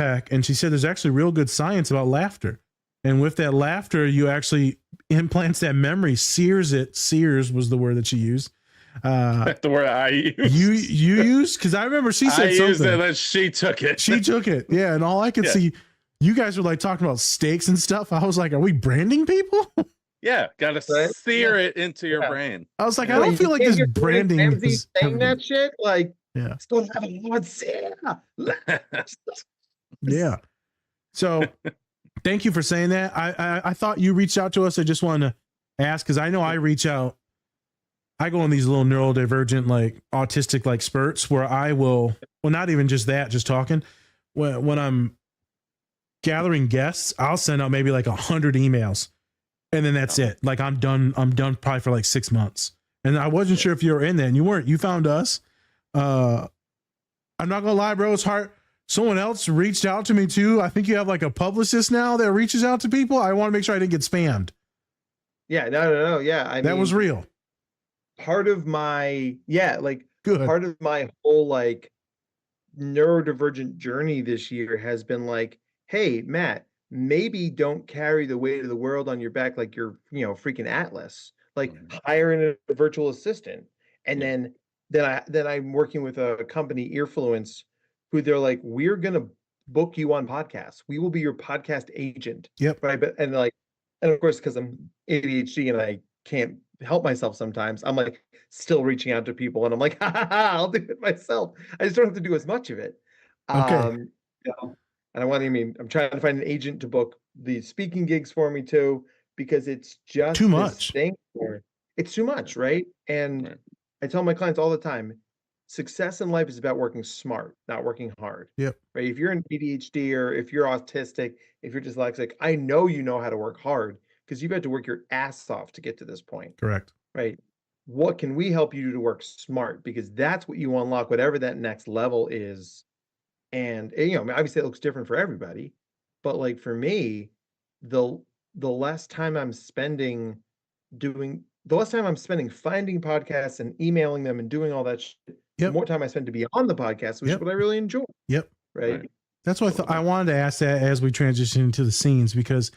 Peck, and she said there's actually real good science about laughter. And with that laughter, you actually implants that memory, sears it. Sears was the word that she used. The word I used. You used? Because I remember she said I something. used it, and she took it. She took it. Yeah. And all I could see, you guys were like talking about steaks and stuff. I was like, are we branding people? Yeah, gotta sear it into your brain. I was like, I don't feel like this branding is saying that shit. Like, yeah, still have a lot, Sarah. Yeah. So, thank you for saying that. I thought you reached out to us. I just wanted to ask because I know I reach out. I go on these little neurodivergent, like autistic, like spurts where I will. Well, not even just that. Just talking. When I'm gathering guests, I'll send out maybe like 100 emails. And then that's it. Like I'm done probably for like 6 months. And I wasn't sure if you were in there, and you weren't. You found us. I'm not gonna lie, bro. It's hard. Someone else reached out to me too. I think you have like a publicist now that reaches out to people. I want to make sure I didn't get spammed. Yeah, no. Yeah. That was real. Part of my good. Part of my whole like neurodivergent journey this year has been like, hey, Matt, maybe don't carry the weight of the world on your back like you're, freaking Atlas. Like hire a virtual assistant. And then I'm working with a company, Earfluence, who they're like, we're gonna book you on podcasts. We will be your podcast agent. Yep. Right. And of course, because I'm ADHD and I can't help myself sometimes, I'm like still reaching out to people and I'm like, I'll do it myself. I just don't have to do as much of it. Okay. And I'm trying to find an agent to book the speaking gigs for me too, because it's just too much. It's too much, right? And I tell my clients all the time, success in life is about working smart, not working hard. Yep. Right. If you're an ADHD or if you're autistic, if you're dyslexic, I know you know how to work hard because you've had to work your ass off to get to this point. Correct. Right. What can we help you do to work smart? Because that's what you unlock, whatever that next level is. And obviously it looks different for everybody, but like for me, the less time I'm spending finding podcasts and emailing them and doing all that shit, the more time I spend to be on the podcast, which is what I really enjoy. Yep. Right. That's why I wanted to ask that as we transition into the scenes, because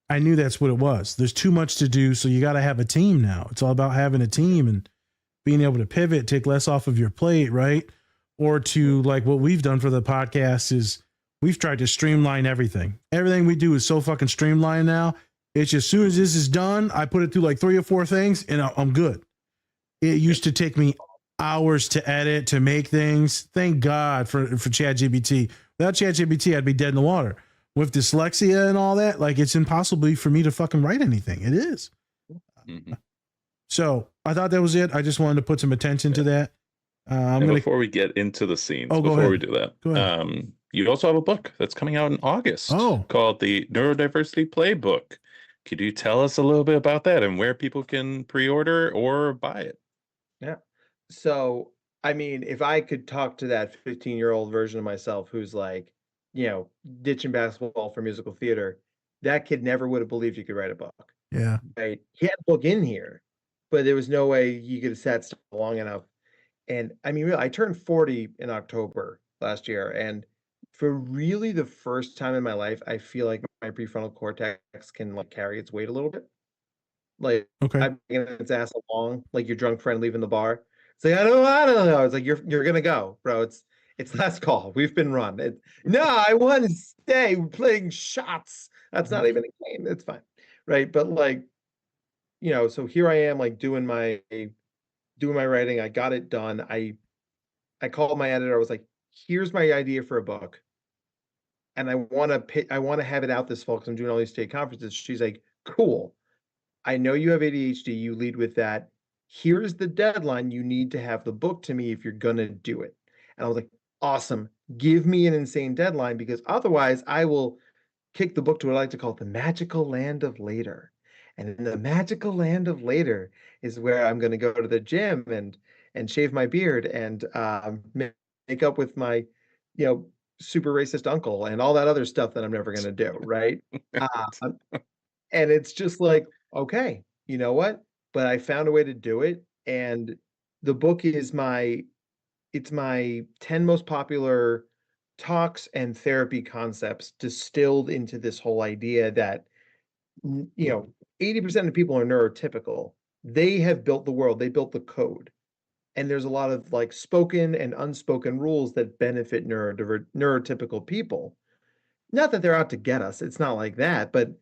I knew that's what it was. There's too much to do. So you got to have a team now. It's all about having a team and being able to pivot, take less off of your plate. Right. Or to like what we've done for the podcast is we've tried to streamline everything. Everything we do is so fucking streamlined now. It's just as soon as this is done, I put it through like 3 or 4 things and I'm good. It used to take me hours to edit, to make things. Thank God for ChatGPT. Without ChatGPT, I'd be dead in the water. With dyslexia and all that, like it's impossible for me to fucking write anything. It is. Mm-hmm. So I thought that was it. I just wanted to put some attention to that. Before we get into the scenes, before we do that, you also have a book that's coming out in August called the Neurodiversity Playbook. Could you tell us a little bit about that and where people can pre-order or buy it? Yeah. So, I mean, if I could talk to that 15-year-old version of myself who's like, ditching basketball for musical theater, that kid never would have believed you could write a book. Yeah. Right. He had a book in here, but there was no way you could have sat still long enough. And I mean, really, I turned 40 in October last year. And for really the first time in my life, I feel like my prefrontal cortex can like carry its weight a little bit. Like I'm bringing its ass along, like your drunk friend leaving the bar. It's like, I don't know. It's like, you're going to go, bro. It's last call. We've been run. No, I want to stay. We're playing shots. That's not even a game. It's fine. Right. But like, so here I am, like doing my writing. I got it done. I called my editor. I was like, here's my idea for a book. And I want to have it out this fall because I'm doing all these state conferences. She's like, cool. I know you have ADHD. You lead with that. Here's the deadline. You need to have the book to me if you're going to do it. And I was like, awesome. Give me an insane deadline because otherwise I will kick the book to what I like to call the magical land of later. And in the magical land of later is where I'm going to go to the gym and shave my beard and make up with my, super racist uncle and all that other stuff that I'm never going to do. Right. And it's just like, okay, you know what? But I found a way to do it. And the book is it's my 10 most popular talks and therapy concepts distilled into this whole idea that, 80% of people are neurotypical. They have built the world, they built the code. And there's a lot of like spoken and unspoken rules that benefit neurotypical people. Not that they're out to get us, it's not like that, but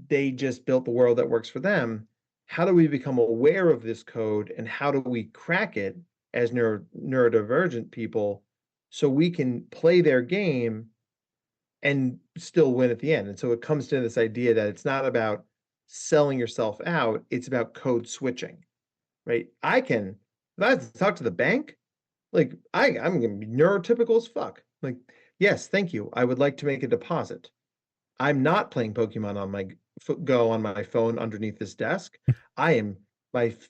they just built the world that works for them. How do we become aware of this code and how do we crack it as neurodivergent people so we can play their game and still win at the end? And so it comes to this idea that it's not about selling yourself out, it's about code switching, right? If I have to talk to the bank, like I'm gonna be neurotypical as fuck. Like, yes, thank you. I would like to make a deposit. I'm not playing Pokemon on my Go on my phone underneath this desk. My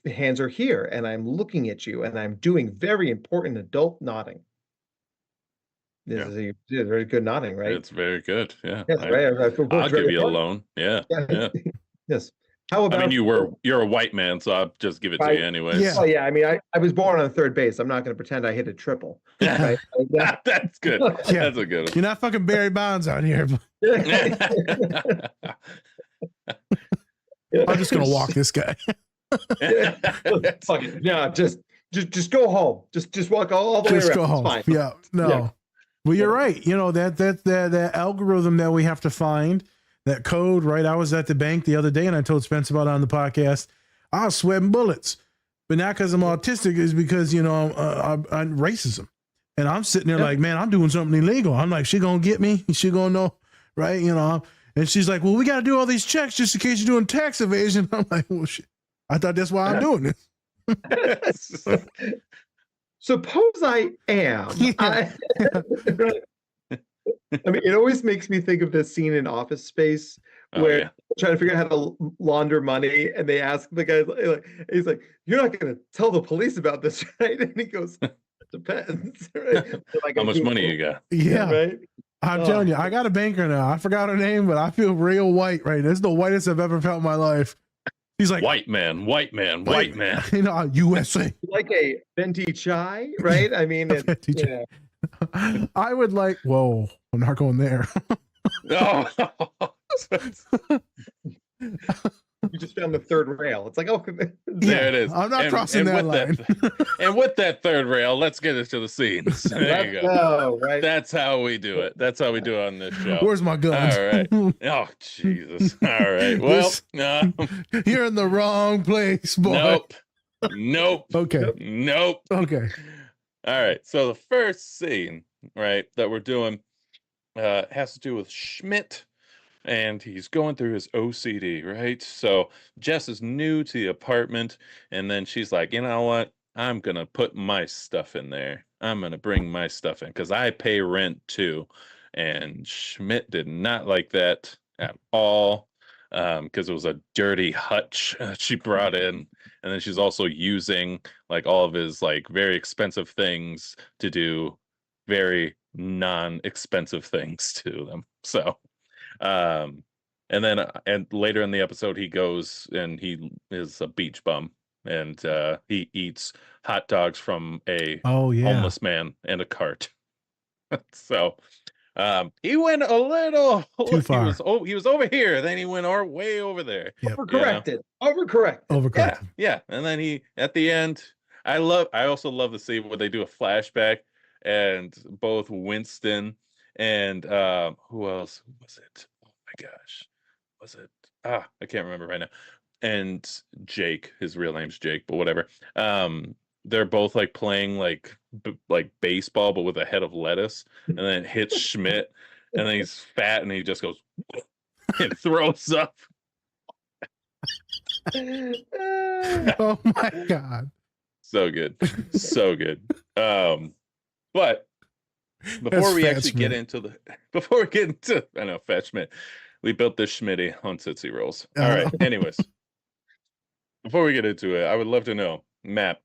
hands are here and I'm looking at you and I'm doing very important adult nodding. This is a very good nodding, right? It's very good. Yeah. Yes, right. I'll give you a loan. Yeah. Yeah. Yes. How about? I mean, you're a white man, so I'll just give it to you anyways. Yeah. Oh yeah. I mean, I was born on third base. I'm not going to pretend I hit a triple. Right? That's good. Yeah. That's a good one. You're not fucking Barry Bonds out here. I'm just gonna walk this guy. Fuck it. Yeah, just go home. Just walk all the way around. Just go home. It's fine. Yeah, no. Yeah. Well, you're right. You know, that algorithm that we have to find, that code, right? I was at the bank the other day and I told Spence about it on the podcast. I was sweating bullets, but not because I'm autistic, is because, I'm racism. And I'm sitting there like, man, I'm doing something illegal. I'm like, she gonna get me? She gonna know, right? And she's like, well, we got to do all these checks just in case you're doing tax evasion. I'm like, well, shit. I thought that's why I'm doing this. Suppose I am. Yeah. I mean, it always makes me think of this scene in Office Space where trying to figure out how to launder money, and they ask the guy, he's like, "You're not going to tell the police about this, right?" And he goes, "It depends." Right? Like, how much money you got? Yeah, right. I'm telling you, I got a banker now. I forgot her name, but I feel real white right now. This is the whitest I've ever felt in my life. He's like, white man. USA. Like a venti chai, right? I mean, I would like, whoa, I'm not going there. No. You just found the third rail. It's like, oh, there it is. I'm not crossing that line. And with that third rail, let's get into the scenes. There you go. Right. That's how we do it. That's how we do it on this show. Where's my guns? All right. Oh, Jesus. All right. Well, you're in the wrong place, boy. Nope. Okay. Nope. Okay. All right. So the first scene, right, that we're doing has to do with Schmidt. And he's going through his OCD, right? So Jess is new to the apartment, and then she's like, you know what? I'm going to put my stuff in there. I'm going to bring my stuff in because I pay rent too. And Schmidt did not like that at all because it was a dirty hutch she brought in. And then she's also using like all of his like very expensive things to do very non-expensive things to them. So and then later in the episode he goes and he is a beach bum and he eats hot dogs from a homeless man in a cart. So he went a little too far. He was over here, then he went way over there. Yep. Overcorrected. Yeah. And then he at the end, I also love the scene where they do a flashback and both Winston and who else was it? Oh my gosh, was it? I can't remember right now. And Jake, his real name's Jake, but whatever. They're both like playing like baseball, but with a head of lettuce, and then it hits Schmidt, and then he's fat, and he just goes and throws up. Oh my God! So good, so good. But before we actually get into I know, Fat Schmidt, we built this Schmitty on Tootsie Rolls. All right. Anyways, before we get into it, I would love to know, Matt,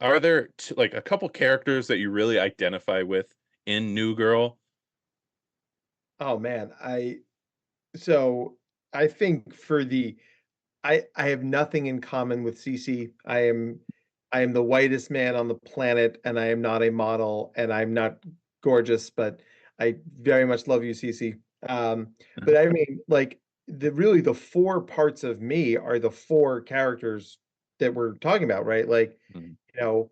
are there like a couple characters that you really identify with in New Girl? Oh man, I think I have nothing in common with Cece. I am the whitest man on the planet, and I am not a model, and I'm not gorgeous, but I very much love you, Cece. But I mean, like the 4 parts of me are the 4 characters that we're talking about, right? Like, you know,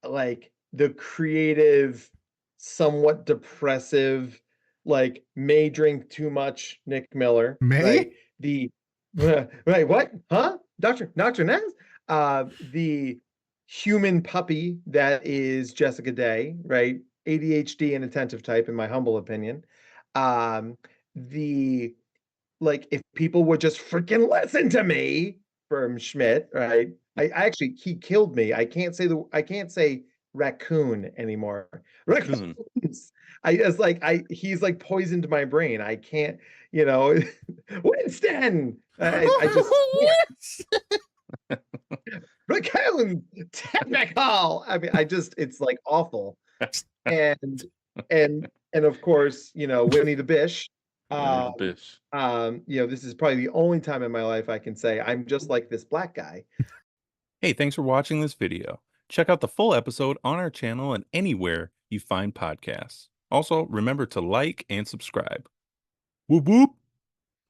like the creative, somewhat depressive, like may drink too much Nick Miller, right? The right, what? Huh? Dr. Nez? The human puppy that is Jessica Day, right? ADHD and attentive type, in my humble opinion. The like if people would just freaking listen to me from Schmidt, right? I actually he killed me. I can't say raccoon anymore. Raccoons. He's like poisoned my brain. I can't, Winston. I just raccoon technical. I mean, it's like awful. And of course, Winnie the Bish. This is probably the only time in my life I can say I'm just like this black guy. Hey, thanks for watching this video. Check out the full episode on our channel and anywhere you find podcasts. Also, remember to like and subscribe. Whoop whoop!